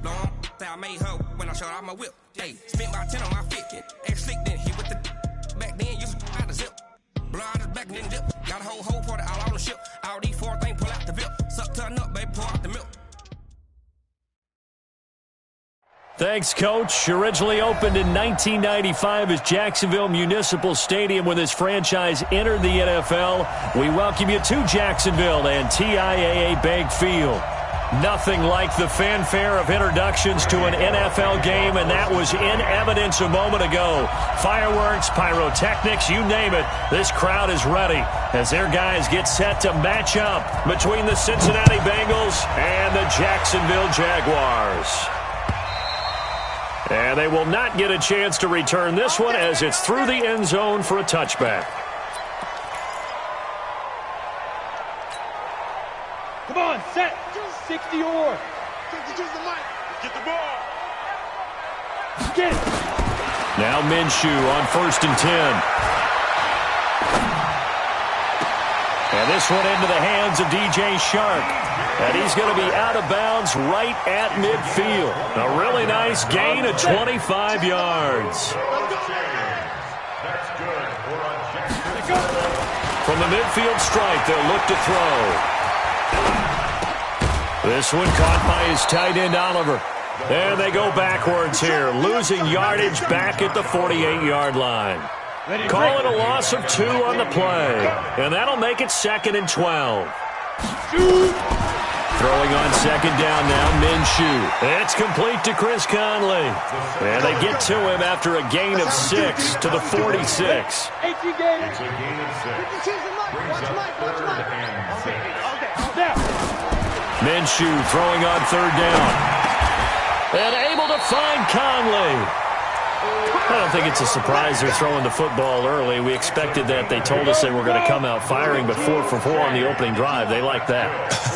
I made her when I showed out my whip. Hey, spent about 10 on my fit. Act slick, then hit with the back then, used to out the zip. Blow out his back and then dip. Got a whole party all on the ship. All these four things pull out the VIP. Suck, turn up, baby, pour out the milk. Thanks, Coach. Originally opened in 1995 as Jacksonville Municipal Stadium when this franchise entered the NFL. We welcome you to Jacksonville and TIAA Bank Field. Nothing like the fanfare of introductions to an NFL game, and that was in evidence a moment ago. Fireworks, pyrotechnics, you name it. This crowd is ready as their guys get set to match up between the Cincinnati Bengals and the Jacksonville Jaguars. And they will not get a chance to return this one as it's through the end zone for a touchback. Come on, set. 60 or. Get the ball. Get it. Now Minshew on 1st and 10. And this one into the hands of DJ Shark. And he's going to be out of bounds right at midfield. A really nice gain of 25 yards. From the midfield stripe, they'll look to throw. This one caught by his tight end, Oliver. And they go backwards here, losing yardage back at the 48-yard line. Call it a loss of 2 on the play. And that'll make it 2nd and 12. Throwing on 2nd down now, Minshew. It's complete to Chris Conley. And they get to him after a gain of 6 to the 46. Minshew throwing on 3rd down. And able to find Conley. I don't think it's a surprise they're throwing the football early. We expected that. They told us they were going to come out firing, but 4 for 4 on the opening drive. They like that.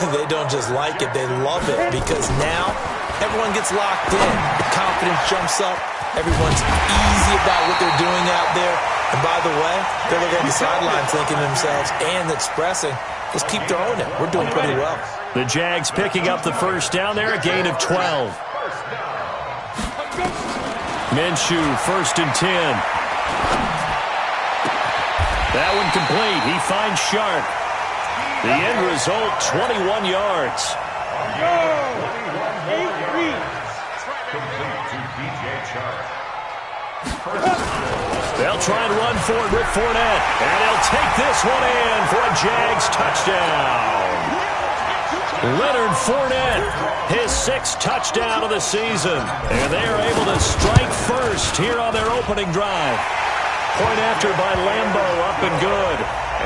They don't just like it, they love it, because now everyone gets locked in. Confidence jumps up. Everyone's easy about what they're doing out there. And by the way, they're looking at the sideline thinking to themselves and expressing, let's keep throwing it. We're doing pretty well. The Jags picking up the 1st down there, a gain of 12. Minshew, 1st and 10. That one complete. He finds Sharp. The end result, 21 yards. They'll try and run for it with Fournette. And he'll take this one in for a Jags touchdown. Leonard Fournette, his 6th touchdown of the season. And they are able to strike first here on their opening drive. Point after by Lambo, up and good.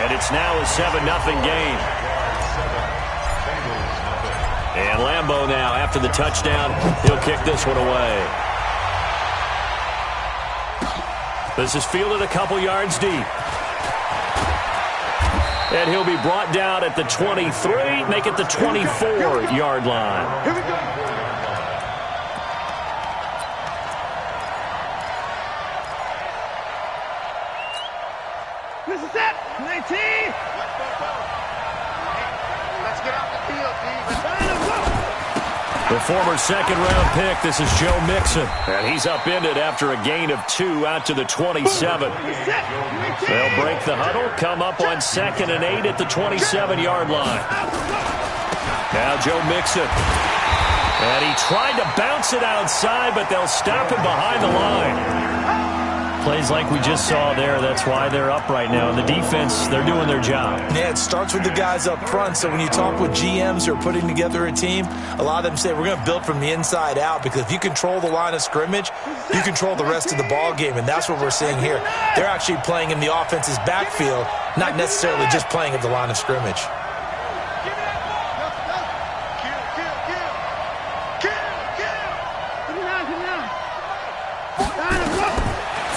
And it's now a 7-0 game. And Lambo now, after the touchdown, he'll kick this one away. This is fielded a couple yards deep. And he'll be brought down at the 23, make it the 24-yard line. Here we go. This is it. 19. Let's get off the field, Steve. The former 2nd-round pick, this is Joe Mixon. And he's upended after a gain of 2 out to the 27. They'll break the huddle, come up on 2nd and 8 at the 27-yard line. Now Joe Mixon. And he tried to bounce it outside, but they'll stop him behind the line. Plays like we just saw there, that's why they're up right now. The defense, they're doing their job. Yeah, it starts with the guys up front. So when you talk with GMs who are putting together a team, a lot of them say we're going to build from the inside out, because if you control the line of scrimmage, you control the rest of the ball game, and that's what we're seeing here. They're actually playing in the offense's backfield, not necessarily just playing at the line of scrimmage.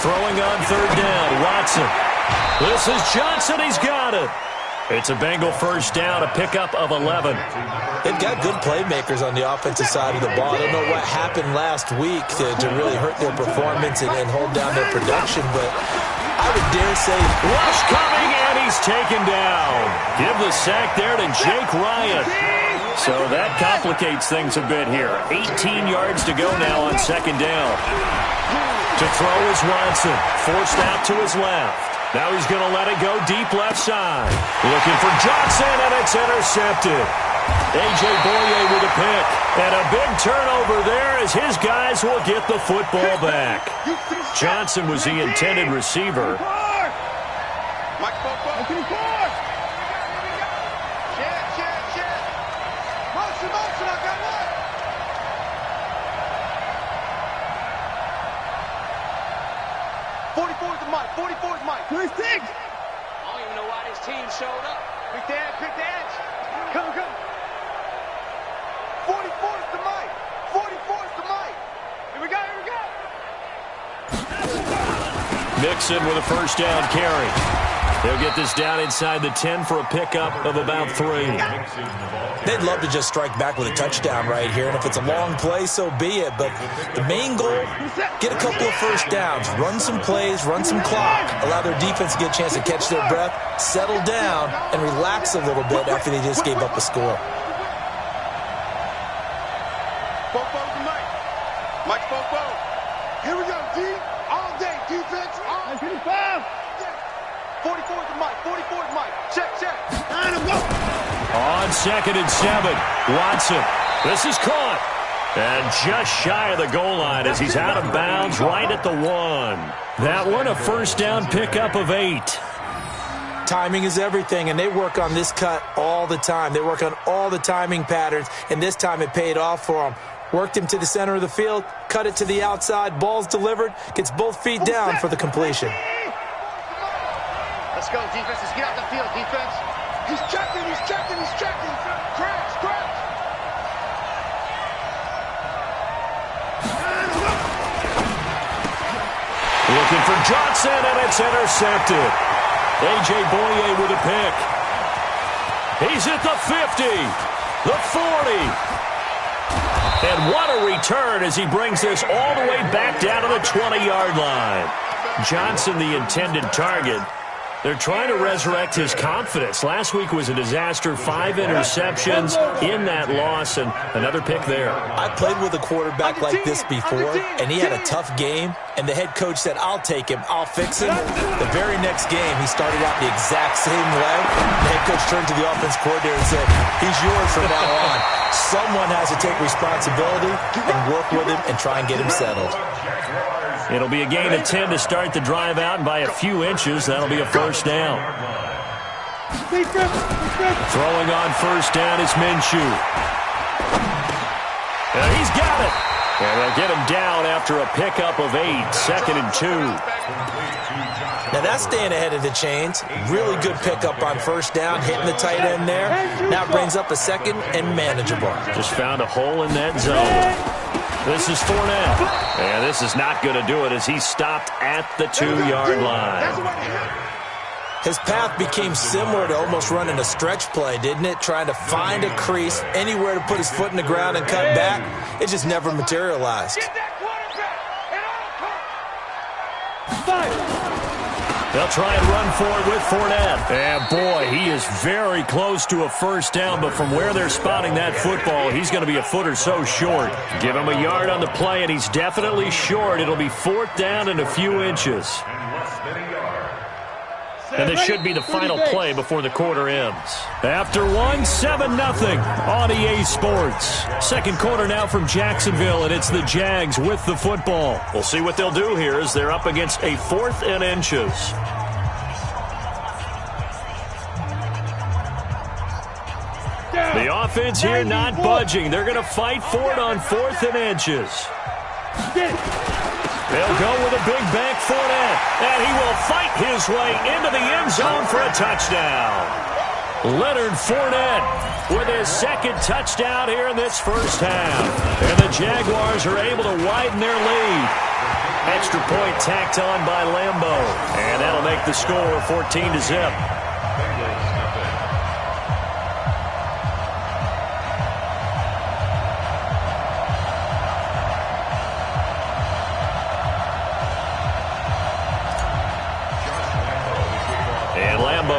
Throwing on 3rd down, Watson. This is Johnson, he's got it. It's a Bengal 1st down, a pickup of 11. They've got good playmakers on the offensive side of the ball. I don't know what happened last week to really hurt their performance and hold down their production, but I would dare say... Rush coming, and he's taken down. Give the sack there to Jake Ryan. So that complicates things a bit here. 18 yards to go now on second down. To throw is Watson, forced out to his left. Now he's going to let it go deep left side. Looking for Johnson, and it's intercepted. A.J. Boye with a pick. And a big turnover there as his guys will get the football back. Johnson was the intended receiver. Mike Popo. Check. Motion, I got one. Mike. Nice dig. I don't even know why this team showed up. Pick the edge. Come. 44's to Mike. 44's to Mike. Here we go. Mixon with a first down carry. They'll get this down inside the 10 for a pickup of about 3. They'd love to just strike back with a touchdown right here, and if it's a long play, so be it. But the main goal, get a couple of first downs, run some plays, run some clock, allow their defense to get a chance to catch their breath, settle down, and relax a little bit after they just gave up a score. Popo to Mike. Mike Popo. Here we go, D. All day, defense. 44's to Mike. Check. And go. On 2nd and 7, Watson. This is caught. And just shy of the goal line as he's out of bounds right at the 1. That one a first down pickup of 8. Timing is everything, and they work on this cut all the time. They work on all the timing patterns, and this time it paid off for them. Worked him to the center of the field, cut it to the outside, ball's delivered, gets both feet down for the completion. Let's go, defense. Let's get out the field, defense. He's checking. Crash. Looking for Johnson, and it's intercepted. A.J. Boye with a pick. He's at the 50, the 40. And what a return as he brings this all the way back down to the 20-yard line. Johnson, the intended target. They're trying to resurrect his confidence. Last week was a disaster. 5 interceptions in that loss, and another pick there. I played with a quarterback like this before, and he had a tough game, and the head coach said, I'll take him, I'll fix him. The very next game, he started out the exact same way. The head coach turned to the offense coordinator and said, he's yours from now on. Someone has to take responsibility and work with him and try and get him settled. It'll be a gain of 10 to start the drive out, and by a few inches, that'll be a first down. Throwing on first down is Minshew. And he's got it. And they'll get him down after a pickup of 8, 2nd and 2. Now that's staying ahead of the chains. Really good pickup on first down, hitting the tight end there. Now brings up a 2nd and manageable. Just found a hole in that zone. This is Fournette. And this is not going to do it as he's stopped at the 2-yard line. His path became similar to almost running a stretch play, didn't it? Trying to find a crease, anywhere to put his foot in the ground and cut back. It just never materialized. They'll try and run for it with Fournette. And, boy, he is very close to a first down, but from where they're spotting that football, he's going to be a foot or so short. Give him a yard on the play, and he's definitely short. It'll be 4th down and a few inches. And this should be the final play before the quarter ends. After 7-0 on EA Sports. Second quarter now from Jacksonville, and it's the Jags with the football. We'll see what they'll do here as they're up against a 4th and inches. The offense here not budging. They're going to fight for it on 4th and inches. They'll go with a big bank Fournette, and he will fight his way into the end zone for a touchdown. Leonard Fournette with his 2nd touchdown here in this first half. And the Jaguars are able to widen their lead. Extra point tacked on by Lambeau. And that'll make the score 14-0.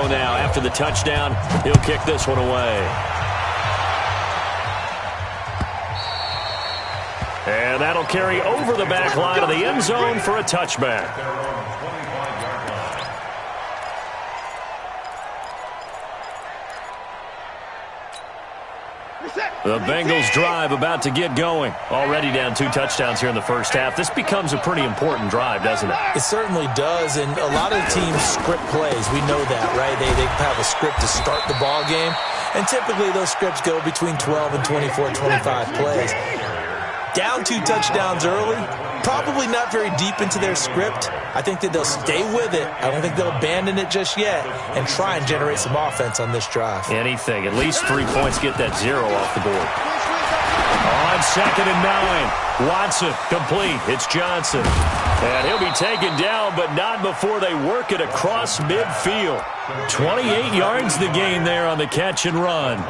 Now, after the touchdown, he'll kick this one away. And that'll carry over the back line of the end zone for a touchback. The Bengals drive about to get going. Already down 2 touchdowns here in the first half. This becomes a pretty important drive, doesn't it? It certainly does, and a lot of teams script plays. We know that, right? They have a script to start the ball game, and typically those scripts go between 12 and 24, 25 plays. Down 2 touchdowns early, probably not very deep into their script. I think that they'll stay with it. I don't think they'll abandon it just yet and try and generate some offense on this drive. Anything. At least 3 points, get that 0 off the board. On 2nd and 9. Watson, complete. It's Johnson. And he'll be taken down, but not before they work it across midfield. 28 yards the gain there on the catch and run.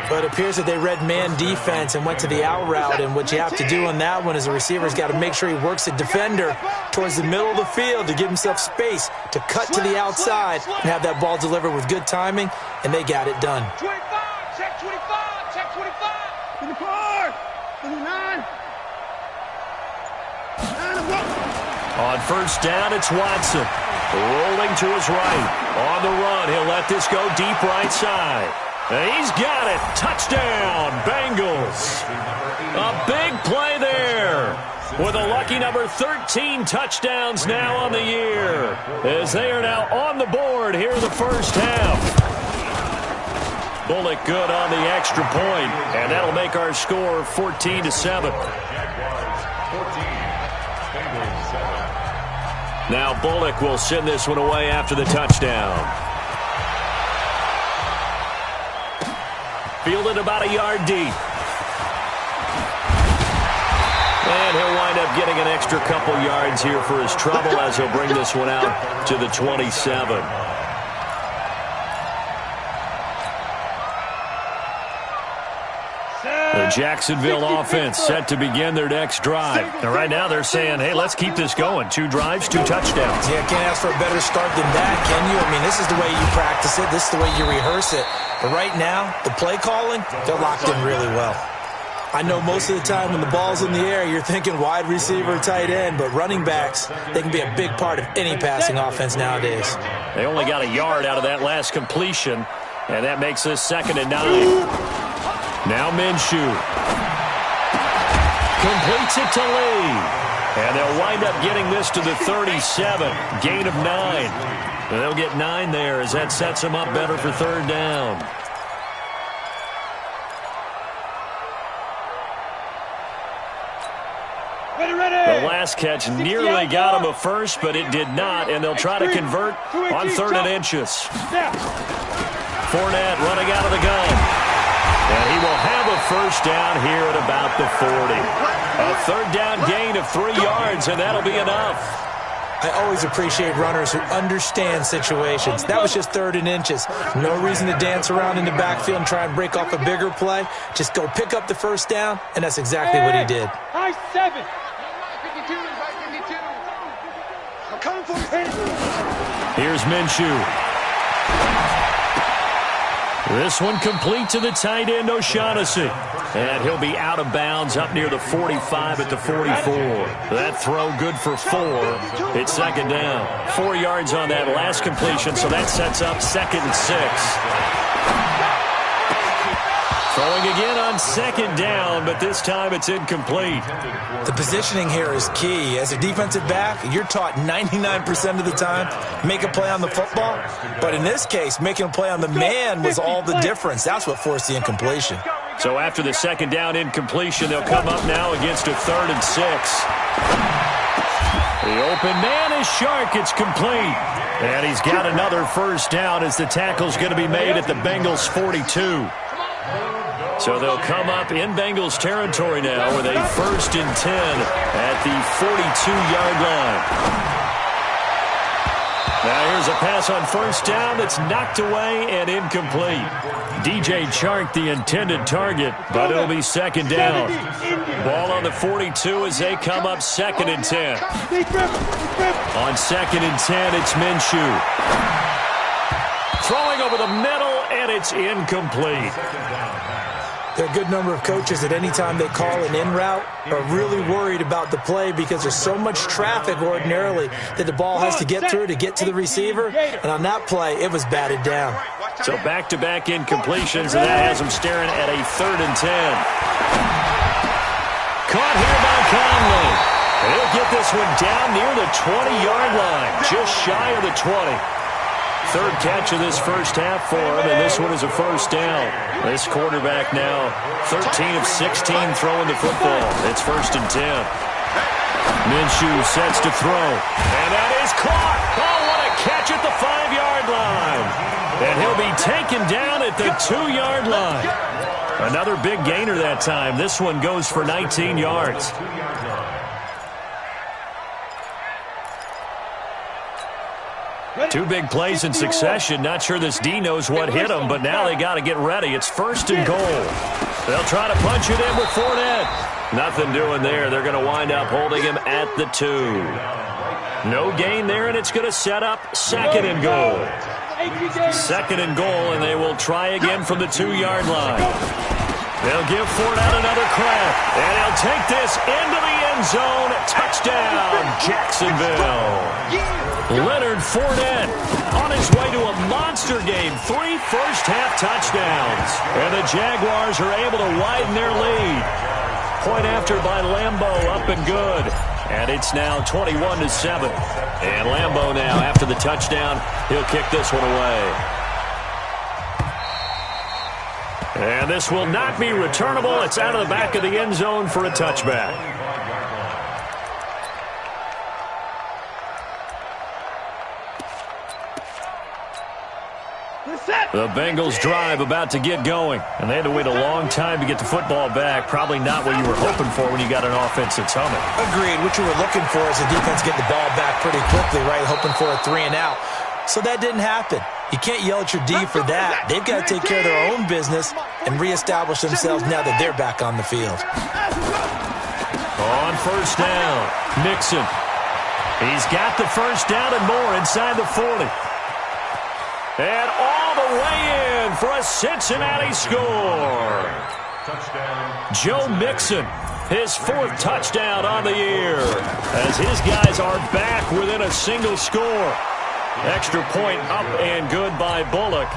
But it appears that they read man defense and went to the out route, and what you have to do on that one is the receiver's got to make sure he works the defender towards the middle of the field to give himself space to cut to the outside and have that ball delivered with good timing, and they got it done. 25, check 25, check 25. 24, 29. On first down, it's Watson. Rolling to his right. On the run, he'll let this go deep right side. He's got it. Touchdown, Bengals. A big play there with a lucky number 13 touchdowns now on the year as they are now on the board here in the first half. Bullock good on the extra point, and that'll make our score 14-7. Now Bullock will send this one away after the touchdown. Fielded about a yard deep. And he'll wind up getting an extra couple yards here for his trouble as he'll bring this one out to the 27. The Jacksonville offense set to begin their next drive. And right now they're saying, hey, let's keep this going. 2 drives, 2 touchdowns. Yeah, can't ask for a better start than that, can you? I mean, this is the way you practice it. This is the way you rehearse it. But right now, the play calling, they're locked in really well. I know most of the time when the ball's in the air, you're thinking wide receiver, tight end, but running backs, they can be a big part of any passing offense nowadays. They only got a yard out of that last completion, and that makes this 2nd and 9. Now Minshew. Completes it to Lee. And they'll wind up getting this to the 37. Gain of 9. And they'll get 9 there as that sets them up better for 3rd down. The last catch nearly got him a first, but it did not, and they'll try to convert on 3rd and inches. Fournette running out of the gun. And he will have a first down here at about the 40. A 3rd down gain of 3 yards, and that'll be enough. I always appreciate runners who understand situations. That was just 3rd and inches. No reason to dance around in the backfield and try and break off a bigger play. Just go pick up the first down, and that's exactly what he did. High 7. 52. I'm coming for you. Here's Minshew. This one complete to the tight end, O'Shaughnessy. And he'll be out of bounds up near the 45 at the 44. That throw good for 4. It's 2nd down. 4 yards on that last completion, so that sets up 2nd and 6. Throwing again on 2nd down, but this time it's incomplete. The positioning here is key. As a defensive back, you're taught 99% of the time, make a play on the football. But in this case, making a play on the man was all the difference. That's what forced the incompletion. So after the 2nd down incompletion, they'll come up now against a 3rd and 6. The open man is Shark. It's complete. And he's got another first down as the tackle's going to be made at the Bengals 42. So they'll come up in Bengals territory now with a 1st and 10 at the 42-yard line. Now here's a pass on first down that's knocked away and incomplete. DJ Chark, the intended target, but it'll be 2nd down. Ball on the 42 as they come up 2nd and 10. On 2nd and 10, it's Minshew. Throwing over the middle, and it's incomplete. There are a good number of coaches that any time they call an in route are really worried about the play because there's so much traffic ordinarily that the ball has to get through to get to the receiver. And on that play, it was batted down. So back-to-back incompletions, and that has them staring at a 3rd and 10. Caught here by Conley. He'll get this one down near the 20-yard line, just shy of the 20. 3rd catch of this first half for him, and this one is a first down. This quarterback now 13 of 16 throwing the football. It's 1st and 10. Minshew sets to throw, and that is caught. Oh, what a catch at the 5-yard line. And he'll be taken down at the 2-yard line. Another big gainer that time. This one goes for 19 yards. Two big plays in succession. Not sure this D knows what hit him, but now they got to get ready. It's 1st and goal. They'll try to punch it in with Fournette. Nothing doing there. They're going to wind up holding him at the 2. No gain there, and it's going to set up 2nd and goal. 2nd and goal, and they will try again from the 2-yard line. They'll give Fournette another crack, and he'll take this into the end zone. Touchdown, Jacksonville. Leonard Fournette on his way to a monster game. 3 first-half touchdowns. And the Jaguars are able to widen their lead. Point after by Lambeau, up and good. And it's now 21-7. And Lambeau now, after the touchdown, he'll kick this one away. And this will not be returnable. It's out of the back of the end zone for a touchback. The Bengals drive about to get going, and they had to wait a long time to get the football back. Probably not what you were hoping for when you got an offense that's humming. Agreed. What you were looking for is the defense getting the ball back pretty quickly, right? Hoping for a 3 and out. So that didn't happen. You can't yell at your D for that. They've got to take care of their own business and reestablish themselves now that they're back on the field. On 1st down, Mixon. He's got the 1st down and more inside the 40. And all the way in for a Cincinnati score. Joe Mixon, his 4th touchdown on the year, as his guys are back within a single score. Extra point up and good by Bullock.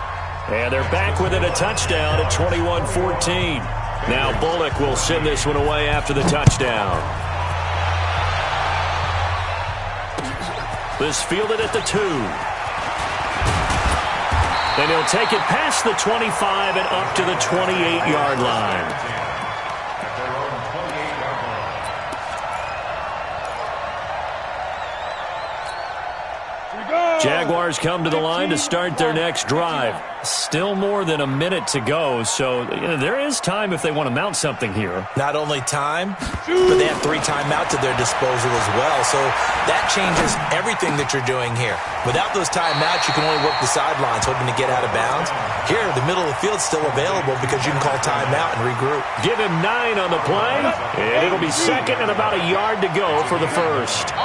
And they're back within a touchdown at 21-14. Now Bullock will send this one away after the touchdown. This fielded at the 2. And he'll take it past the 25 and up to the 28-yard line. Jaguars come to the line to start their next drive. Still more than a minute to go, so there is time if they want to mount something here. Not only time, but they have 3 timeouts at their disposal as well, so that changes everything that you're doing here. Without those timeouts, you can only work the sidelines, hoping to get out of bounds. Here, the middle of the field's still available because you can call timeout and regroup. Give him 9 on the play, and it'll be 2nd and about a yard to go for the 1st.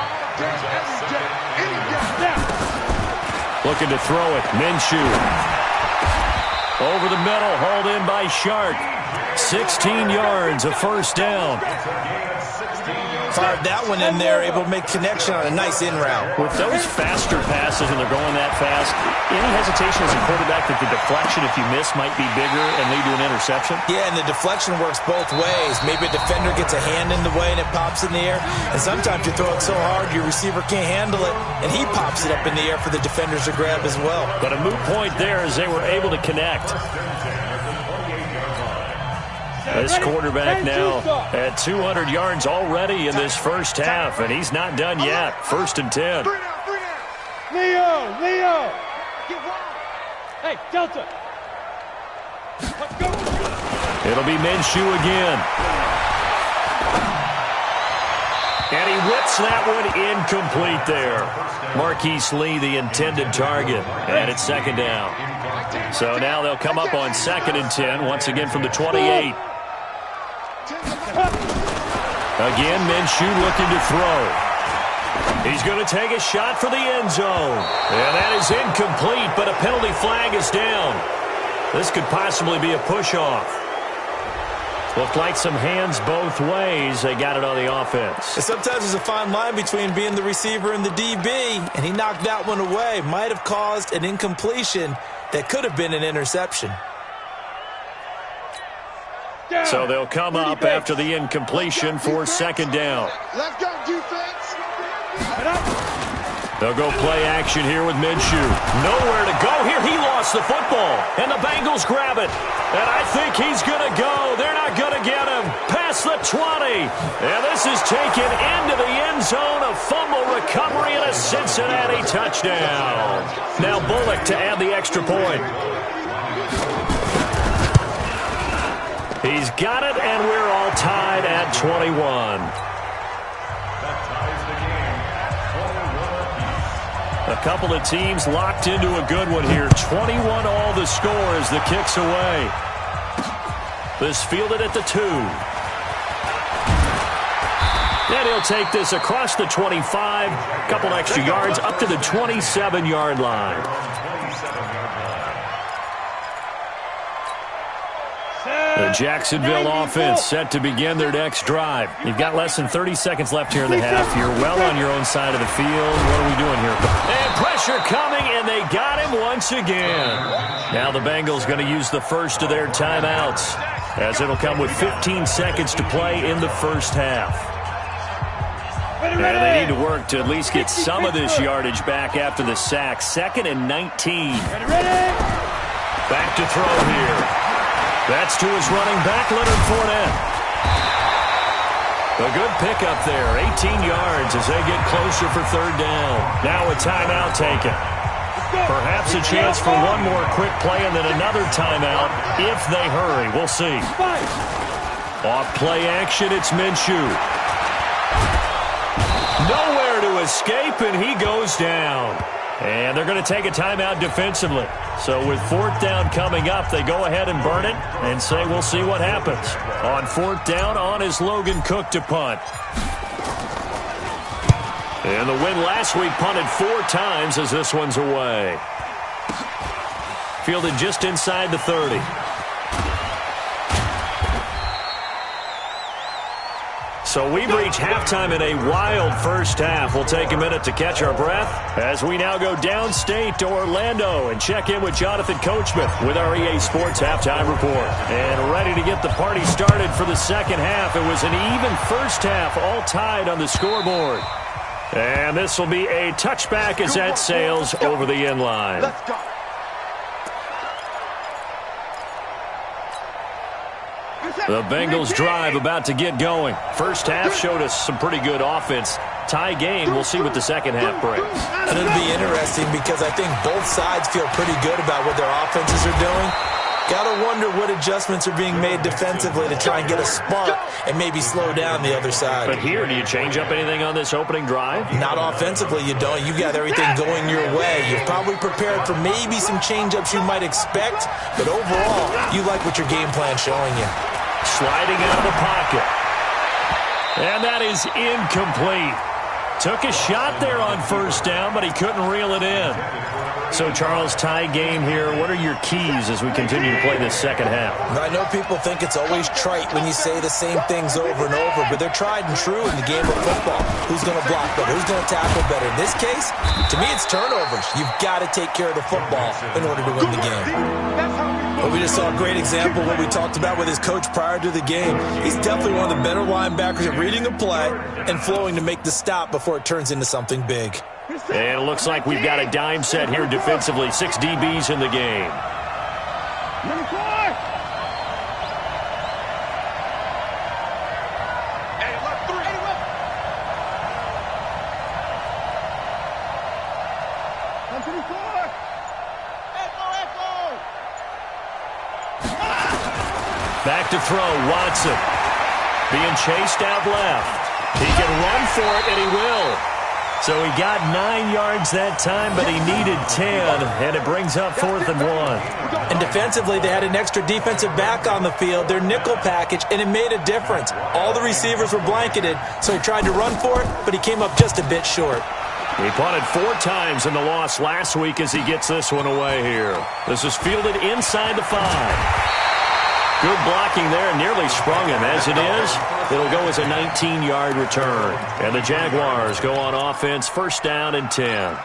Looking to throw it. Minshew. Over the middle, hauled in by Shark. 16 yards, a 1st down. Fired that one in there, able to make connection on a nice in route. With those faster passes and they're going that fast, any hesitation as a quarterback that the deflection, if you miss, might be bigger and lead to an interception? Yeah, and the deflection works both ways. Maybe a defender gets a hand in the way and it pops in the air. And sometimes you throw it so hard your receiver can't handle it, and he pops it up in the air for the defenders to grab as well. But a moot point there as they were able to connect. This quarterback now at 200 yards already in this first half, and he's not done yet. 1st and 10. Leo! Get wild! Hey, Delta! Let's go! It'll be Minshew again. And he whips that one incomplete there. Marquise Lee, the intended target, and it's 2nd down. So now they'll come up on 2nd and 10, once again from the 28. Again, Minshew looking to throw. He's going to take a shot for the end zone. And that is incomplete, but a penalty flag is down. This could possibly be a push-off. Looked like some hands both ways. They got it on the offense. And sometimes there's a fine line between being the receiver and the DB, and he knocked that one away. Might have caused an incompletion that could have been an interception. So they'll come up after the incompletion for second down. Let's go, defense. They'll go play action here with Minshew. Nowhere to go here. He lost the football, and the Bengals grab it. And I think he's going to go. They're not going to get him. Past the 20. And this is taken into the end zone. A fumble recovery and a Cincinnati touchdown. Now Bullock to add the extra point. He's got it, and we're all tied at 21. A couple of teams locked into a good one here. 21 all the score as the kick's away. This fielded at the 2. And he'll take this across the 25. A couple extra yards up to the 27-yard line. The Jacksonville offense set to begin their next drive. You've got less than 30 seconds left here in the half. You're well on your own side of the field. What are we doing here? And pressure coming, and they got him once again. Now the Bengals going to use the first of their timeouts, as it'll come with 15 seconds to play in the first half. And they need to work to at least get some of this yardage back after the sack. 2nd and 19. Back to throw here. That's to his running back, Leonard Fournette. A good pickup there, 18 yards as they get closer for third down. Now a timeout taken. Perhaps a chance for one more quick play and then another timeout if they hurry. We'll see. Off play action, it's Minshew. Nowhere to escape, and he goes down. And they're going to take a timeout defensively. So with 4th down coming up, they go ahead and burn it and say we'll see what happens. On 4th down, on is Logan Cook to punt. And the win last week punted 4 times as this one's away. Fielded just inside the 30. So we've reached halftime in a wild first half. We'll take a minute to catch our breath as we now go downstate to Orlando and check in with Jonathan Coachman with our EA Sports Halftime Report. And ready to get the party started for the second half. It was an even first half, all tied on the scoreboard. And this will be a touchback as that sails over the end line. Let's go. The Bengals drive about to get going. First half showed us some pretty good offense. Tie game, we'll see what the second half brings. And it'll be interesting because I think both sides feel pretty good about what their offenses are doing. Gotta wonder what adjustments are being made defensively to try and get a spark and maybe slow down the other side. But here, do you change up anything on this opening drive? Not offensively, you don't. You got everything going your way. You're probably prepared for maybe some change-ups you might expect, but overall, you like what your game plan's showing you. Sliding out of the pocket. And that is incomplete. Took a shot there on first down, but he couldn't reel it in. So, Charles, tie game here. What are your keys as we continue to play this second half? I know people think it's always trite when you say the same things over and over, but they're tried and true in the game of football. Who's going to block better? Who's going to tackle better? In this case, to me, it's turnovers. You've got to take care of the football in order to win the game. Well, we just saw a great example of what we talked about with his coach prior to the game. He's definitely one of the better linebackers at reading a play and flowing to make the stop before it turns into something big. And it looks like we've got a dime set here defensively. 6 DBs in the game. Number 4. Hey, left 3. Back to throw, Watson. Being chased out left. He can run for it, and he will. So he got 9 yards that time, but he needed 10, and it brings up 4th and 1. And defensively, they had an extra defensive back on the field, their nickel package, and it made a difference. All the receivers were blanketed, so he tried to run for it, but he came up just a bit short. He punted 4 times in the loss last week as he gets this one away here. This is fielded inside the 5. Good blocking there, nearly sprung him. As it is, it'll go as a 19-yard return. And the Jaguars go on offense, first down and 10.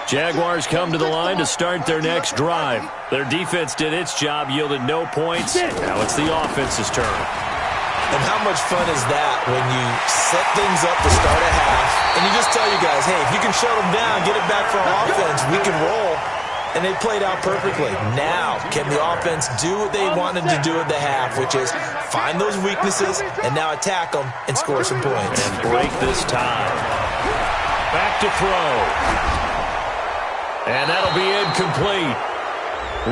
Jaguars come to the line to start their next drive. Their defense did its job, yielded no points. Now it's the offense's turn. And how much fun is that when you set things up to start a half, and you just tell you guys, hey, if you can shut them down, get it back for our offense, we can roll. And they played out perfectly. Now, can the offense do what they wanted to do at the half, which is find those weaknesses and now attack them and score some points. And break this tie. Back to throw. And that'll be incomplete.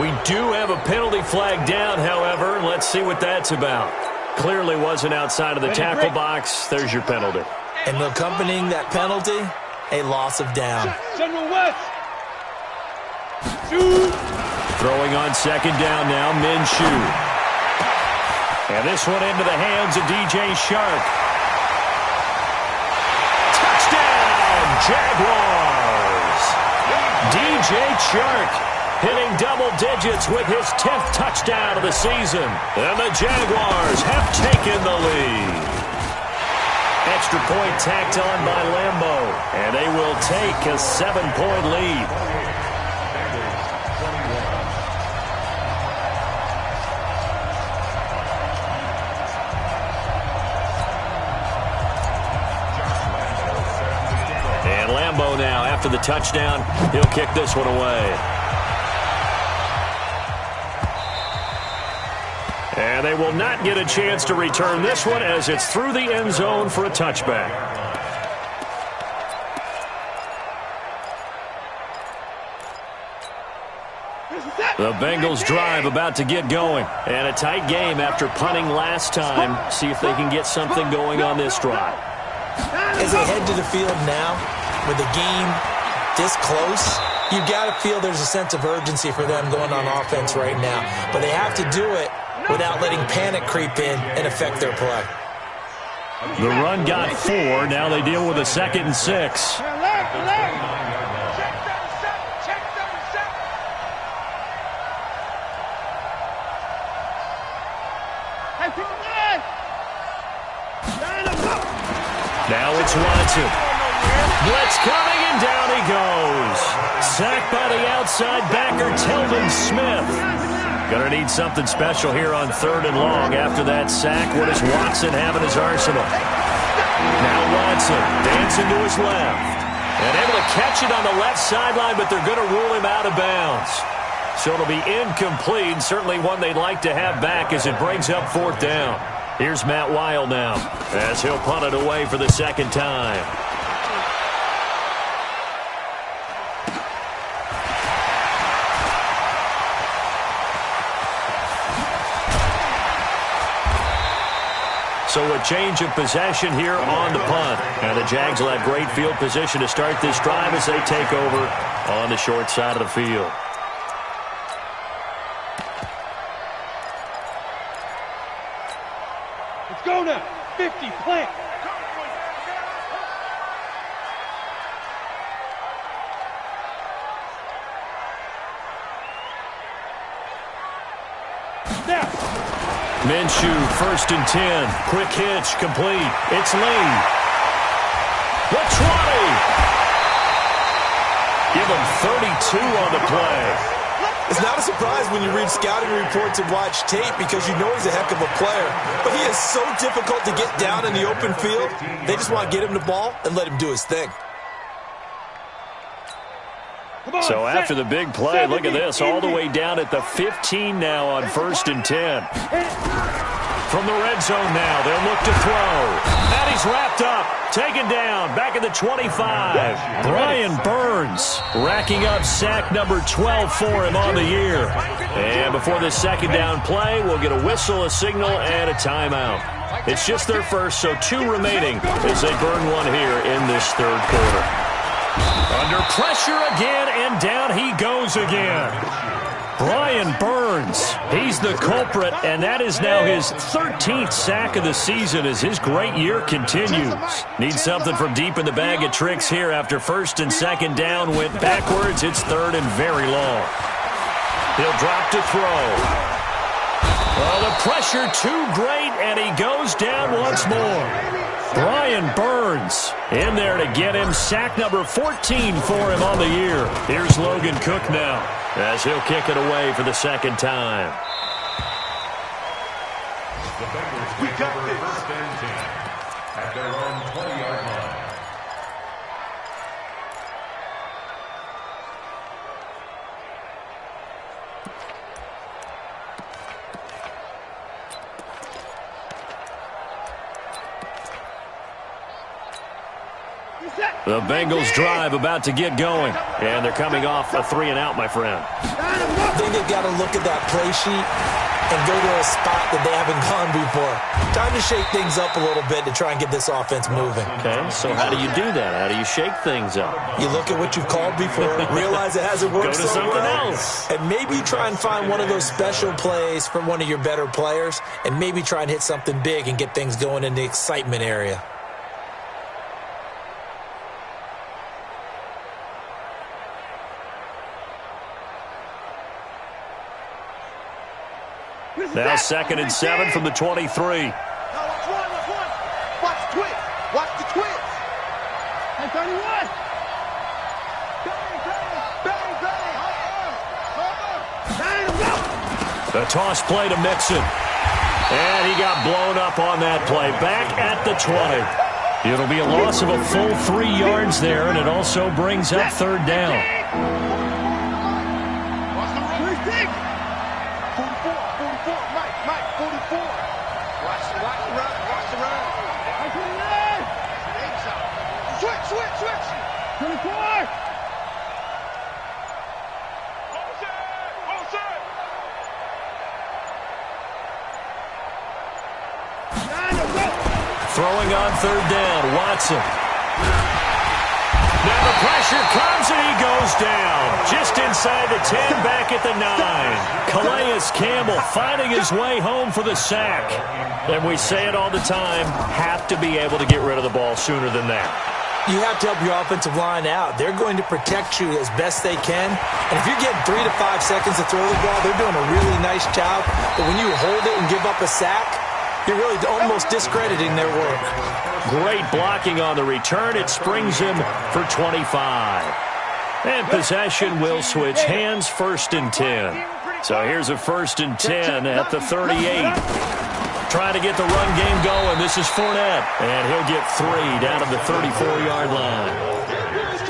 We do have a penalty flag down, however. Let's see what that's about. Clearly wasn't outside of the tackle box. There's your penalty. And accompanying that penalty, a loss of down. General West. Throwing on second down now, Minshew. And this one into the hands of DJ Shark. Touchdown, Jaguars! DJ Shark hitting double digits with his 10th touchdown of the season. And the Jaguars have taken the lead. Extra point tacked on by Lambo. And they will take a 7-point lead. And Lambo now, after the touchdown, he'll kick this one away. And they will not get a chance to return this one as it's through the end zone for a touchback. The Bengals drive about to get going. And a tight game after punting last time. See if they can get something going on this drive. As they head to the field now, with the game this close, you've got to feel there's a sense of urgency for them going on offense right now. But they have to do it without letting panic creep in and affect their play. The run got 4. Now they deal with a 2nd and 6. Now it's Watson. Blitz coming, and down he goes. Sacked by the outside backer, Telvin Smith. Going to need something special here on 3rd and long. After that sack, what does Watson have in his arsenal? Now Watson dancing to his left. And able to catch it on the left sideline, but they're going to rule him out of bounds. So it'll be incomplete. Certainly one they'd like to have back as it brings up 4th down. Here's Matt Weil now as he'll punt it away for the 2nd time. So a change of possession here on the punt. And the Jags will have great field position to start this drive as they take over on the short side of the field. Let's go now. 50, plant. Minshew, 1st and 10. Quick hitch, complete. It's Lee. The 20. Give him 32 on the play. It's not a surprise when you read scouting reports and watch tape because you know he's a heck of a player. But he is so difficult to get down in the open field. They just want to get him the ball and let him do his thing. So after the big play, look at this, all the way down at the 15 now on 1st and 10. From the red zone now, they'll look to throw. And he's wrapped up, taken down, back at the 25. Brian Burns racking up sack number 12 for him on the year. And before this 2nd down play, we'll get a whistle, a signal, and a timeout. It's just their first, so 2 remaining as they burn one here in this 3rd quarter. Under pressure again, and down he goes again. Brian Burns, he's the culprit, and that is now his 13th sack of the season as his great year continues. Needs something from deep in the bag of tricks here after 1st and 2nd down went backwards. It's 3rd and very long. He'll drop to throw. Oh, the pressure too great, and he goes down once more. Brian Burns in there to get him. Sack number 14 for him on the year. Here's Logan Cook now as he'll kick it away for the second time. We got this. First and 10 at their own 20-yard line. The Bengals drive about to get going, and they're coming off a 3-and-out, my friend. I think they've got to look at that play sheet and go to a spot that they haven't gone before. Time to shake things up a little bit to try and get this offense moving. Okay, so how do you do that? How do you shake things up? You look at what you've called before, realize it hasn't worked Go to so something well, else. and maybe try and find one of those special plays from one of your better players, and maybe try and hit something big and get things going in the excitement area. Now 2nd and 7 from the 23. Now watch one. Watch the twist. Watch the twist. Hey, 31. Bang. The toss play to Mixon. And he got blown up on that play. Back at the 20. It'll be a loss of a full 3 yards there, and it also brings up 3rd down. Watch the run. 44. Mike, 44. Watch the run. Switch. 24. Throwing on 3rd down, Watson. Now the pressure comes and he goes down. Just inside the 10, back at the 9. Calais Campbell finding his way home for the sack. And we say it all the time, have to be able to get rid of the ball sooner than that. You have to help your offensive line out. They're going to protect you as best they can. And if you're getting 3 to 5 seconds to throw the ball, they're doing a really nice job. But when you hold it and give up a sack, you're really almost discrediting their work. Great blocking on the return. It springs him for 25. And possession will switch hands, 1st and 10. So here's a 1st and 10 at the 38. Trying to get the run game going. This is Fournette. And he'll get 3 down to the 34-yard line.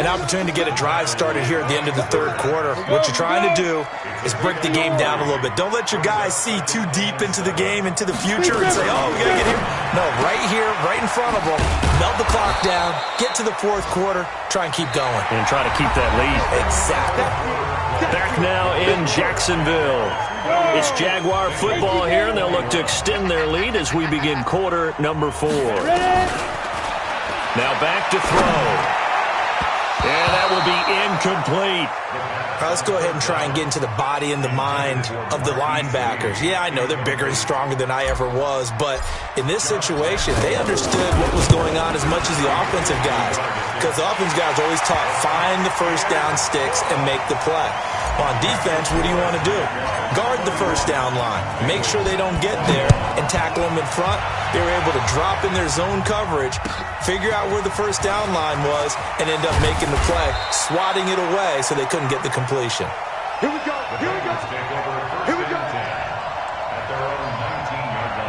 An opportunity to get a drive started here at the end of the 3rd quarter. What you're trying to do is break the game down a little bit. Don't let your guys see too deep into the game, into the future, and say, oh, we got to get here. No, right here, right in front of them. Melt the clock down, get to the 4th quarter, try and keep going. And try to keep that lead. Exactly. Back now in Jacksonville. It's Jaguar football here, and they'll look to extend their lead as we begin quarter number 4. Now back to throw. And that will be incomplete. Let's go ahead and try and get into the body and the mind of the linebackers. Yeah, I know they're bigger and stronger than I ever was, but in this situation, they understood what was going on as much as the offensive guys, because the offensive guys always taught, find the 1st down sticks and make the play. On defense, what do you want to do? Guard the 1st down line. Make sure they don't get there and tackle them in front. They were able to drop in their zone coverage, figure out where the 1st down line was, and end up making the play, swatting it away so they couldn't get the completion. Here we go. At their own 19-yard line.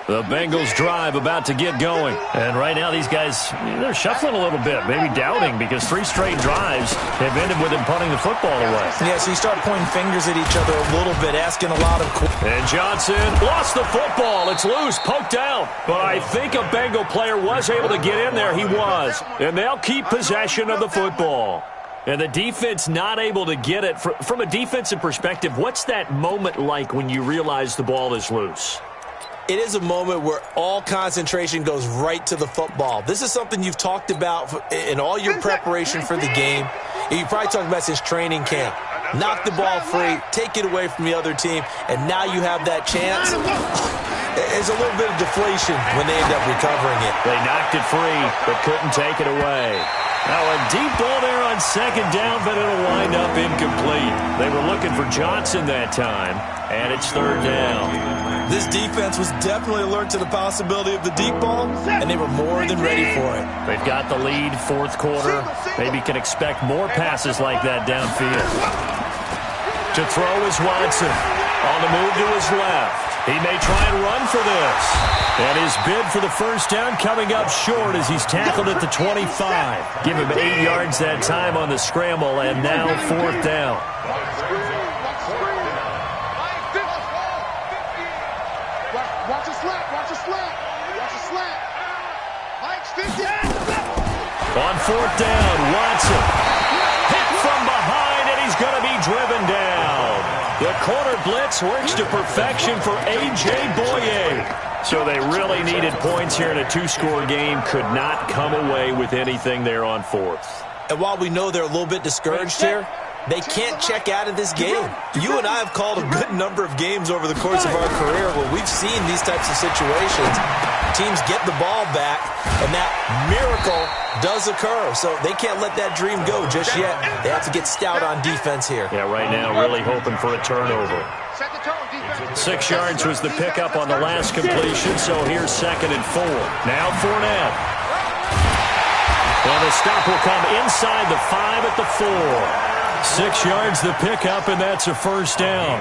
The Bengals drive about to get going. And right now these guys, they're shuffling a little bit, maybe doubting, because 3 straight drives have ended with them punting the football away. Yeah, so you start pointing fingers at each other a little bit, asking a lot of questions. And Johnson lost the football. It's loose, poked out. But I think a Bengal player was able to get in there. He was. And they'll keep possession of the football. And the defense not able to get it. From a defensive perspective, what's that moment like when you realize the ball is loose? It is a moment where all concentration goes right to the football. This is something you've talked about in all your preparation for the game. You probably talked about since training camp. knock the ball free, take it away from the other team, and now you have that chance. There's a little bit of deflation when they end up recovering it. They knocked it free, but couldn't take it away. Now a deep ball there on second down, but it'll wind up incomplete. They were looking for Johnson that time, and it's third down. This defense was definitely alert to the possibility of the deep ball, and they were more than ready for it. They've got the lead, fourth quarter. Maybe can expect more passes like that downfield. To throw is Watson. On the move to his left. He may try and run for this. And his bid for the first down coming up short as he's tackled at the 25. Give him 8 yards that time on the scramble, and now fourth down. Watch a slap, watch a slap, watch a slap. Mike's 50. On fourth down, Watson. Hit from behind, and he's going to be driven down. The corner blitz works to perfection for A.J. Boye. So they really needed points here in a two-score game. Could not come away with anything there on fourth. And while we know they're a little bit discouraged here, they can't check out of this game. You and I have called a good number of games over the course of our career where we've seen these types of situations. Teams get the ball back, and that miracle does occur. So they can't let that dream go just yet. They have to get stout on defense here. Yeah, right now really hoping for a turnover. 6 yards was the pickup on the last completion, so here's 2nd and 4. Now Fournette. And the stop will come inside the 5 at the 4. 6 yards the pickup, and that's a first down.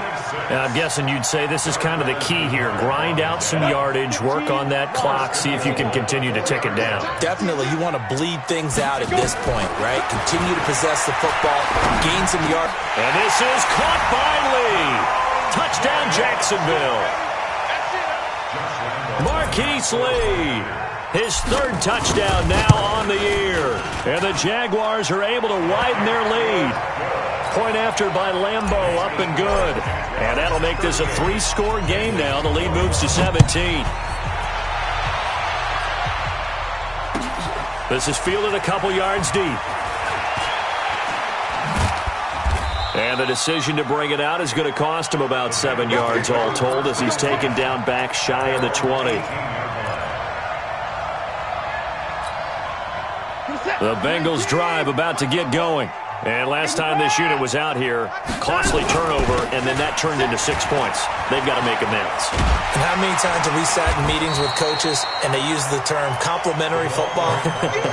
And I'm guessing you'd say this is kind of the key here. Grind out some yardage, work on that clock, see if you can continue to tick it down. Definitely, you want to bleed things out at this point, right? Continue to possess the football, gain some yards. And this is caught by Lee. Touchdown, Jacksonville. Marquise Lee. His third touchdown now on the year. And the Jaguars are able to widen their lead. Point after by Lambeau, up and good. And that'll make this a 3-score game now. The lead moves to 17. This is fielded a couple yards deep. And the decision to bring it out is going to cost him about 7 yards all told as he's taken down back shy of the 20. The Bengals drive about to get going. And last time this unit was out here, costly turnover, and then that turned into 6 points. They've got to make amends. And how many times have we sat in meetings with coaches and they use the term complementary football?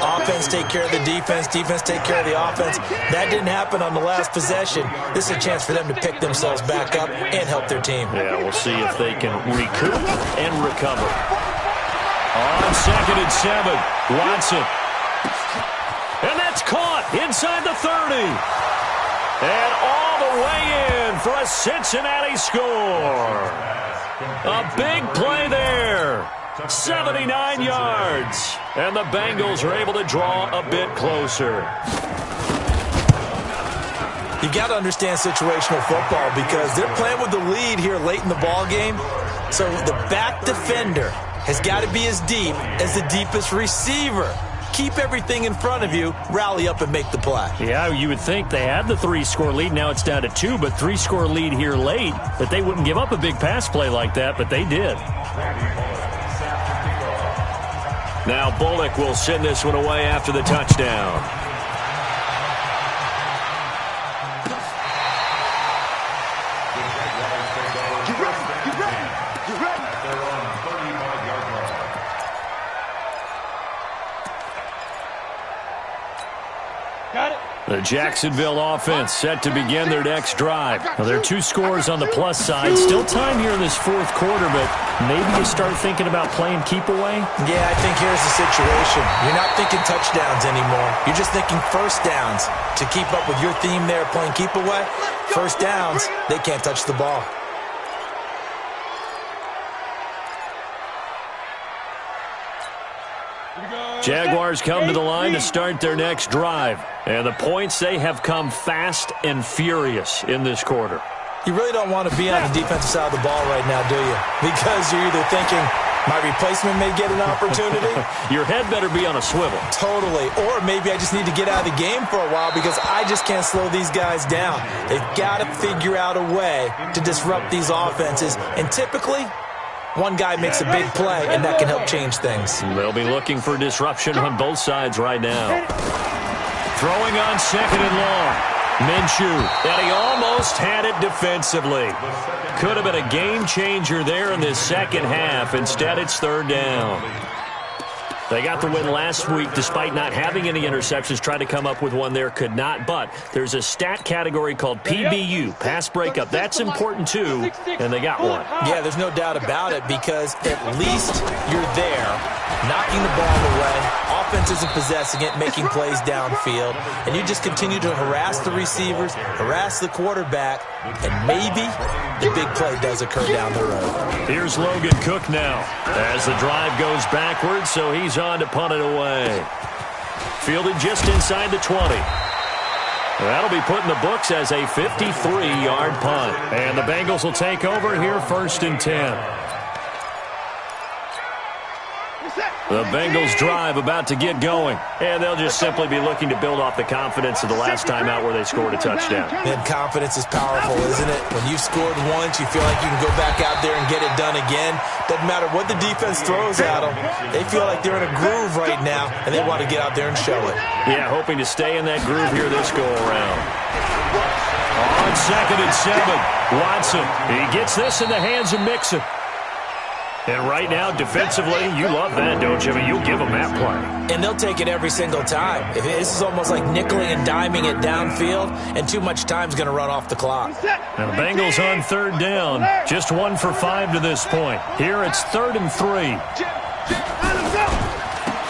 Offense take care of the defense, defense take care of the offense. That didn't happen on the last possession. This is a chance for them to pick themselves back up and help their team. Yeah, we'll see if they can recoup and recover. On 2nd and 7, Watson. And that's caught inside the 30. And all the way in for a Cincinnati score. A big play there. 79 yards. And the Bengals are able to draw a bit closer. You got to understand situational football because they're playing with the lead here late in the ball game. So the back defender has got to be as deep as the deepest receiver. Keep everything in front of you, rally up and make the play. Yeah, you would think they had the 3-score lead. Now it's down to 2, but 3-score lead here late, that they wouldn't give up a big pass play like that, but they did. Now Bullock will send this one away after the touchdown. The Jacksonville offense set to begin their next drive. Now, there are 2 scores on the plus side. Still time here in this fourth quarter, but maybe you start thinking about playing keep away? Yeah, I think here's the situation. You're not thinking touchdowns anymore. You're just thinking first downs. To keep up with your theme there, playing keep away, first downs, they can't touch the ball. Jaguars come to the line to start their next drive. And the points, they have come fast and furious in this quarter. You really don't want to be on the defensive side of the ball right now, do you? Because you're either thinking, My replacement may get an opportunity. Your head better be on a swivel. Totally. Or maybe I just need to get out of the game for a while because I just can't slow these guys down. They've got to figure out a way to disrupt these offenses. And typically, one guy makes a big play, and that can help change things. They'll be looking for disruption on both sides right now. Throwing on second and long. Minshew, and he almost had it defensively. Could have been a game changer there in this second half. Instead, it's third down. They got the win last week despite not having any interceptions. Tried to come up with one there, could not. But there's a stat category called PBU, pass breakup. That's important too, and they got one. Yeah, there's no doubt about it because at least you're there, knocking the ball away. Offense isn't possessing it, making plays downfield. And you just continue to harass the receivers, harass the quarterback, and maybe the big play does occur down the road. Here's Logan Cook now as the drive goes backwards, so he's on to punt it away. Fielded just inside the 20. That'll be put in the books as a 53-yard punt. And the Bengals will take over here, 1st and 10. The Bengals drive about to get going, and they'll just simply be looking to build off the confidence of the last time out where they scored a touchdown. And confidence is powerful, isn't it? When you've scored once, you feel like you can go back out there and get it done again. Doesn't matter what the defense throws at them. They feel like they're in a groove right now, and they want to get out there and show it. Yeah, hoping to stay in that groove here this go-around. On 2nd and 7, Watson. He gets this in the hands of Mixon. And right now, defensively, you love that, don't you? I mean, you'll give them that play. And they'll take it every single time. This is almost like nickeling and diming it downfield, and too much time's going to run off the clock. Now, the Bengals on 3rd down. Just 1 for 5 to this point. Here it's 3rd and 3.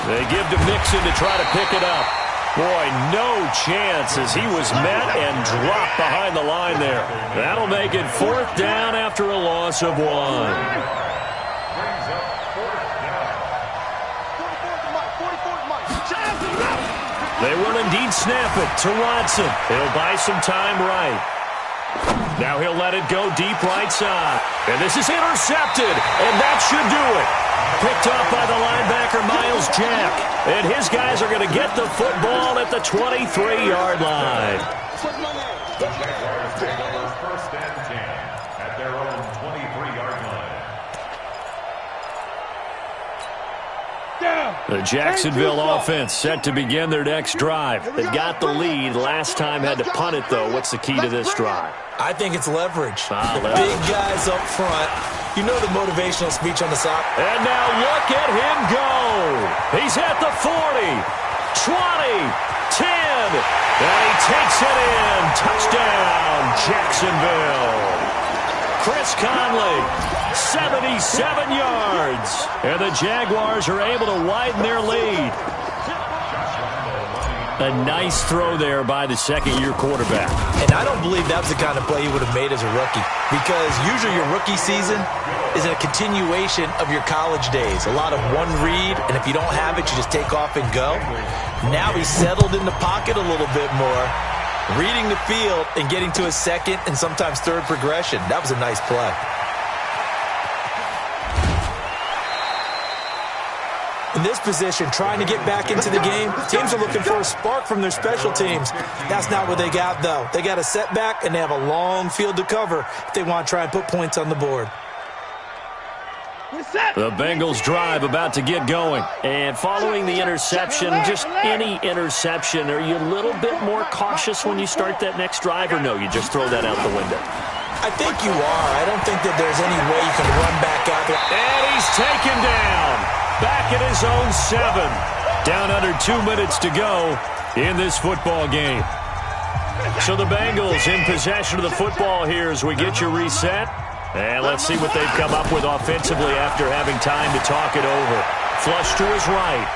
They give to Mixon to try to pick it up. Boy, no chance as he was met and dropped behind the line there. That'll make it 4th down after a loss of 1. They will indeed snap it to Watson. He'll buy some time right. Now he'll let it go deep right side. And this is intercepted, and that should do it. Picked off by the linebacker, Miles Jack. And his guys are going to get the football at the 23-yard line. First and 10 at their own 23-yard line. The Jacksonville offense set to begin their next drive. They've got the lead. Last time had to punt it, though. What's the key to this drive? I think it's leverage. The big guys up front. You know the motivational speech on the side. And now look at him go. He's at the 40, 20, 10, and he takes it in. Touchdown, Jacksonville. Chris Conley, 77 yards. And the Jaguars are able to widen their lead. A nice throw there by the second-year quarterback. And I don't believe that was the kind of play he would have made as a rookie. Because usually your rookie season is a continuation of your college days. A lot of one read, and if you don't have it, you just take off and go. Now he's settled in the pocket a little bit more, reading the field and getting to a second and sometimes third progression. That was a nice play. In this position, trying to get back into the game, teams are looking for a spark from their special teams. That's not what they got, though. They got a setback, and they have a long field to cover if they want to try and put points on the board. The Bengals drive about to get going. And following the interception, just any interception, are you a little bit more cautious when you start that next drive, or no, you just throw that out the window? I think you are. I don't think that there's any way you can run back out there. And he's taken down. Back at his own 7. Down under 2 minutes to go in this football game. So the Bengals in possession of the football here as we get you reset. And let's see what they've come up with offensively after having time to talk it over. Flush to his right.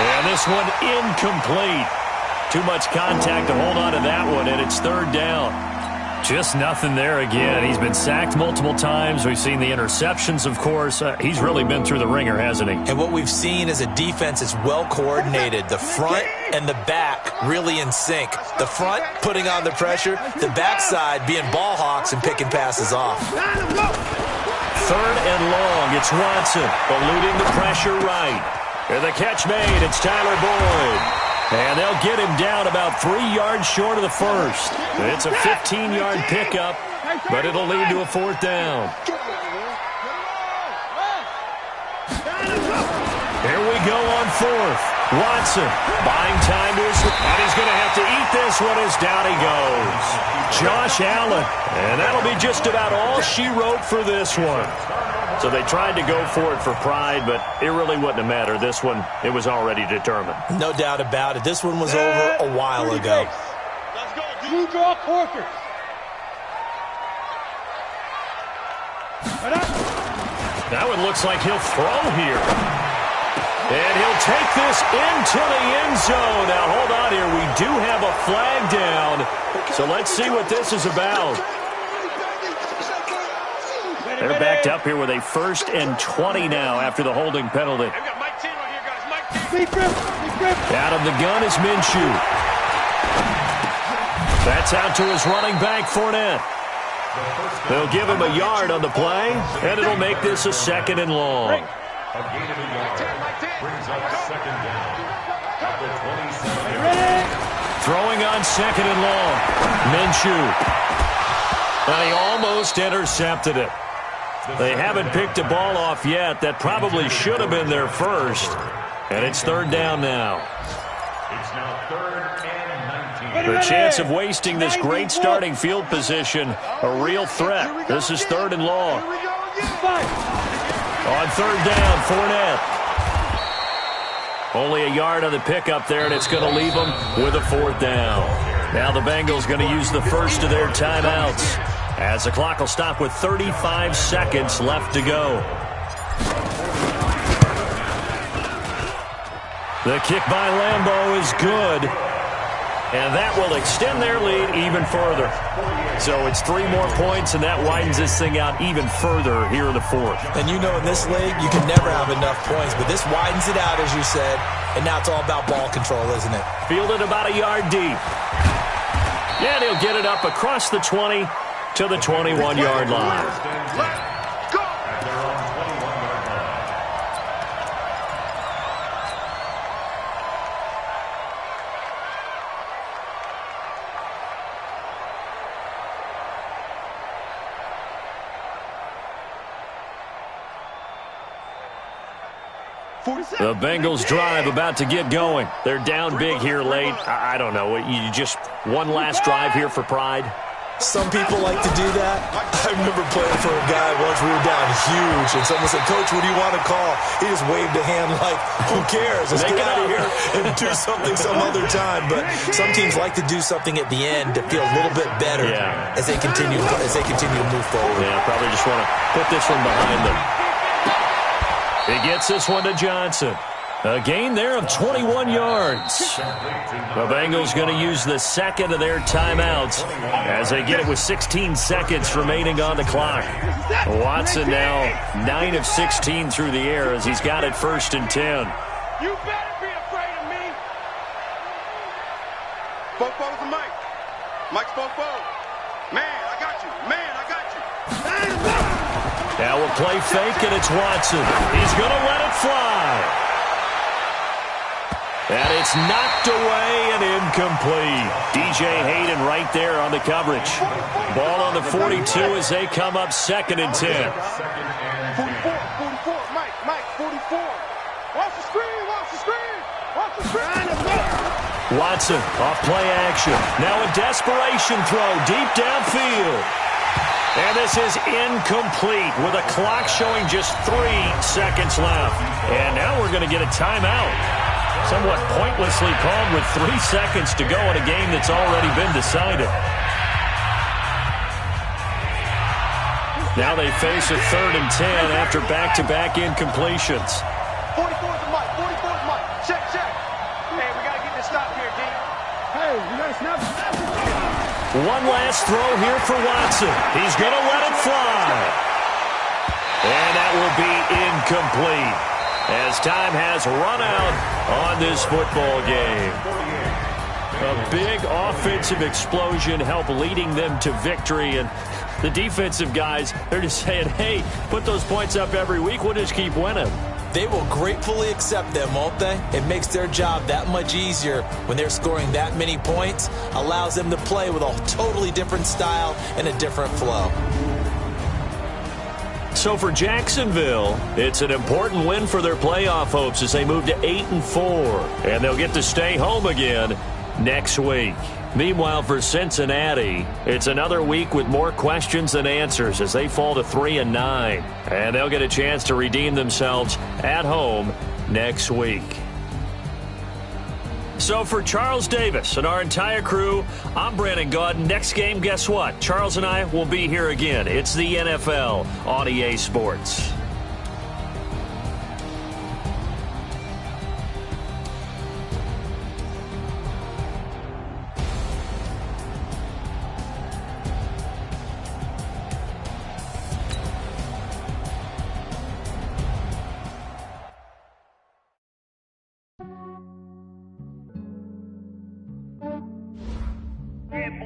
And this one incomplete. Too much contact to hold on to that one, and it's 3rd down. Just nothing there again. He's been sacked multiple times. We've seen the interceptions, of course. He's really been through the ringer, hasn't he? And what we've seen is a defense that's well-coordinated. The front and the back really in sync. The front putting on the pressure. The backside being ball hawks and picking passes off. 3rd and long. It's Watson eluding the pressure right. And the catch made. It's Tyler Boyd. And they'll get him down about 3 yards short of the first. It's a 15-yard pickup, but it'll lead to a 4th down. Here we go on 4th. Watson buying time to his, and he's going to have to eat this one as down he goes. Josh Allen, and that'll be just about all she wrote for this one. So they tried to go for it for pride, but it really wouldn't have mattered. This one, it was already determined. No doubt about it. This one was over a while ago. Let's go, D. Blue draw quarters. That one looks like he'll throw here. And he'll take this into the end zone. Now, hold on here. We do have a flag down. So let's see what this is about. They're backed up here with a 1st and 20 now after the holding penalty. Out of the gun is Minshew. That's out to his running back, Fournette. They'll give him a yard on the play, and it'll make this a 2nd and long. A gain of a yard brings up 2nd down at the 27. Throwing on 2nd and long. Minshew. And he almost intercepted it. They haven't picked a ball off yet. That probably should have been their first. And it's 3rd down now. It's now 3rd and 19. The chance of wasting this great starting field position, a real threat. This is 3rd and long. On 3rd down, Fournette. Only a yard on the pickup there, and it's going to leave them with a 4th down. Now the Bengals going to use the first of their timeouts, as the clock will stop with 35 seconds left to go. The kick by Lambeau is good. And that will extend their lead even further. So it's 3 more points, and that widens this thing out even further here in the 4th. And you know in this league, you can never have enough points, but this widens it out, as you said, and now it's all about ball control, isn't it? Fielded about a yard deep. And he'll get it up across the 20 to the 21-yard line. Let's go! At their own 21-yard line. The Bengals drive about to get going. They're down big here late. I don't know. You just one last drive here for pride? Some people like to do that. I remember playing for a guy once. We were down huge, and someone said, "Coach, what do you want to call?" He just waved a hand like, "Who cares? Let's get out of here and do something some other time." But some teams like to do something at the end to feel a little bit better as they continue to move forward. Yeah, probably just want to put this one behind them. He gets this one to Johnson. A gain there of 21 yards. The Bengals going to use the 2nd of their timeouts as they get it with 16 seconds remaining on the clock. Watson now 9 of 16 through the air as he's got it 1st and 10. You better be afraid of me. Bofo's the mic. Mike's Bofo. Man, I got you. Man, I got you. Now we'll play fake, and it's Watson. He's going to let it fly. And it's knocked away and incomplete. DJ Hayden right there on the coverage. Ball on the 42 as they come up 2nd and 10. 44, Mike, 44. Watch the screen, watch the screen, watch the screen. Watson off play action. Now a desperation throw deep downfield. And this is incomplete with a clock showing just 3 seconds left. And now we're going to get a timeout. Somewhat pointlessly called with 3 seconds to go in a game that's already been decided. Now they face a 3rd and 10 after back-to-back incompletions. 44's the mic, 44's mic. Check. Hey, we got to get this stop here, D. Hey, we got to snap. One last throw here for Watson. He's going to let it fly. And that will be incomplete as time has run out on this football game. A big offensive explosion helped leading them to victory, and The defensive guys, they're just saying, hey, put those points up every week. We'll just keep winning. They will gratefully accept them, won't they? It makes their job that much easier when they're scoring that many points. Allows them to play with a totally different style and a different flow. So for Jacksonville, it's an important win for their playoff hopes as they move to 8-4. And they'll get to stay home again next week. Meanwhile, for Cincinnati, it's another week with more questions than answers as they fall to 3-9. And they'll get a chance to redeem themselves at home next week. So for Charles Davis and our entire crew, I'm Brandon Gaudin. Next game, guess what? Charles and I will be here again. It's the NFL on EA Sports.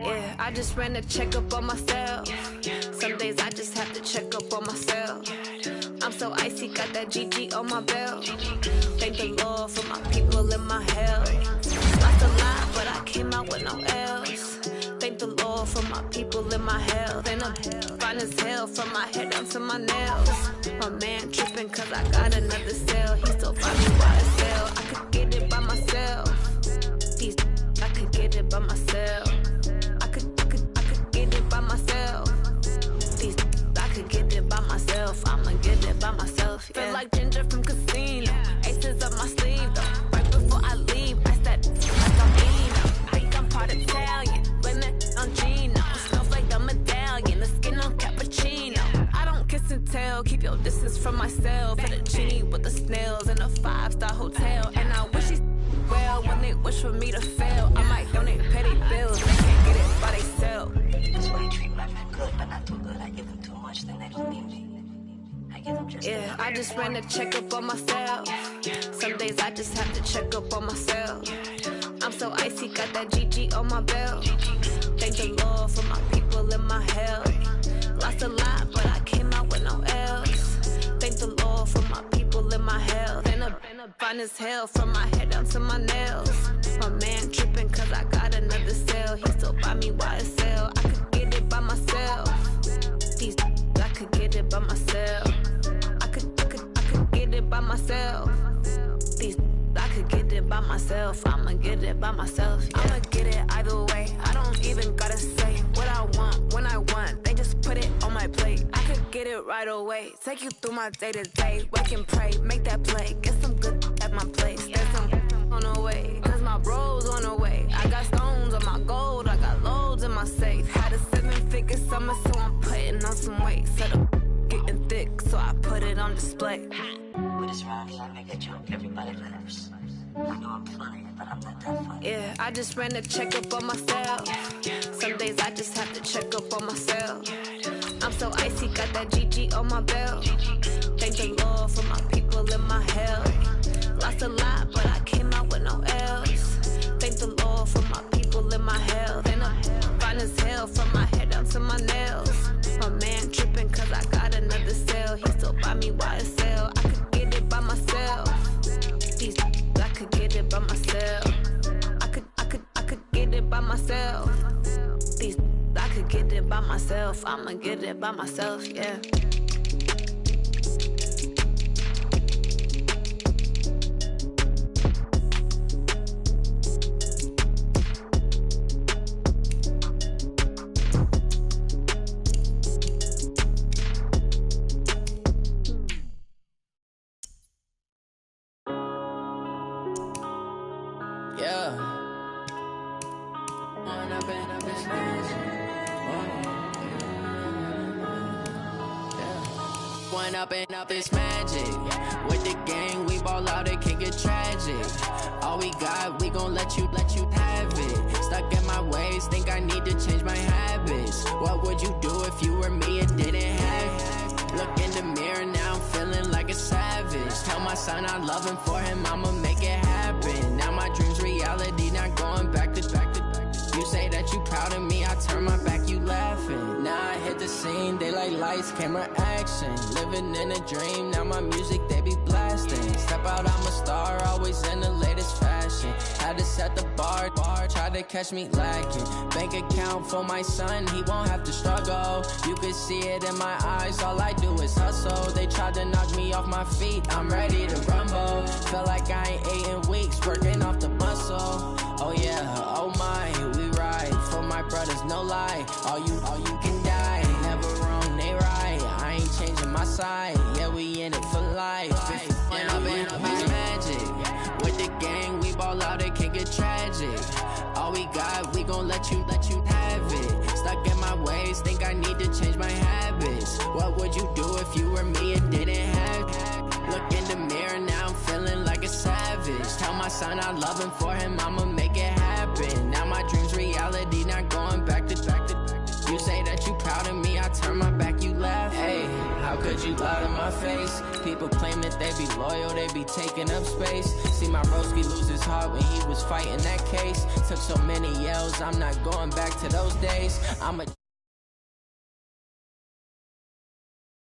Yeah, I just ran a checkup on myself. Some days I just have to check up on myself. I'm so icy, got that GG on my belt. Thank the Lord for my people in my health. Lost a lot, but I came out with no else. Thank the Lord for my people in my health. And I'm fine as hell from my head down to my nails. My man tripping cause I got another cell. He still find me by a cell. I could get it by myself. I could get it by myself. I could get it by myself. I could get it by myself. I'ma get it by myself. Yeah. Feel like Ginger from Casino. Aces up my sleeve though. Right before I leave, I said like I'm Eno. Think I'm part Italian. Blame that on Gino. Smells like the medallion. The skin on cappuccino. I don't kiss and tell. Keep your distance from myself. At a genie with the snails in a 5-star hotel. And I wish he's well when they wish for me to fail. I might donate petty bills. They can't get it by they self. That's why I treat my men good, but not too good. I give them too much, then they don't need me. I give them just yeah, I just ran a checkup on myself. Some days I just have to check up on myself. I'm so icy, got that GG on my belt. Thank the Lord for my people in my health. Lost a lot, but I came out with no else. Thank the Lord for my people in my health. And I'm fine as hell from my head down to my nails. My man tripping cause I got another cell. He still buy me YSL. I could get it by myself. I could get it by myself. I could get it by myself. I could get it by myself. I'ma get it by myself. Yeah. I'ma get it either way. I don't even gotta say what I want when I want. They just put it on my plate. I could get it right away. Take you through my day to day. Work and pray, make that play. Get some good at my place. There's some on the way, cause my bro's on the way. I got stones on my gold. I got loads in my safe. Had a 7-figure summer, so I'm putting on some weight. Set up getting thick, so I put it on display. with his rhymes, I make a joke, everybody laughs. I know I'm funny, but I'm not that funny. Yeah, I just ran a checkup on myself. Some days I just have to check up on myself. I'm so icy, got that GG on my belt. Thank the Lord for my people in my health. Lost a lot, but I came out with no else. Thank the Lord for my people in my health. And I'm fine as hell from my head down to my nails. My man tripping cause I got another cell. He still buy me YSL. I could get it by myself. I could get it by myself. I could get it by myself. I could get it by myself. I'ma get it by myself, yeah. Up this magic with the gang, we ball out, it can get tragic. All we got, we gon' let you have it. Stuck in my ways, think I need to change my habits. What would you do if you were me and didn't have it? Look in the mirror now, I'm feeling like a savage. Tell my son I love him, for him I'ma make it happen. Now my dreams reality, not going back to. You say that you proud of me, I turn my back, you laughing. Now I hit the scene. lights, camera action. Living in a dream, now my music they be blasting. Step out, I'm a star, always in the latest fashion. Had to set the bar, try to catch me lacking. Bank account for my son, he won't have to struggle. You could see it in my eyes, all I do is hustle. They tried to knock me off my feet, I'm ready to rumble. Felt like I ain't ate in weeks, working off the muscle. Oh yeah, oh my, we ride for my brothers, no lie. All you can die, never wrong, they right. I ain't changing my side, yeah, we in it for life. And I've been magic with the gang, we ball out, it can get tragic. All we got, we gon' let you have it. Stuck in my ways, think I need to change my habits. What would you do if you were me and didn't have it? Look in the mirror, now I'm feeling like a savage. Tell my son I love him, for him I'ma make it happen. Now my dream's reality, not going back to. You say that you proud of me, I turn my back, you laugh. Hey, how could you lie to my face? People claim that they be loyal, they be taking up space. See my broski lose his heart when he was fighting that case. Took so many yells, I'm not going back to those days. I'm a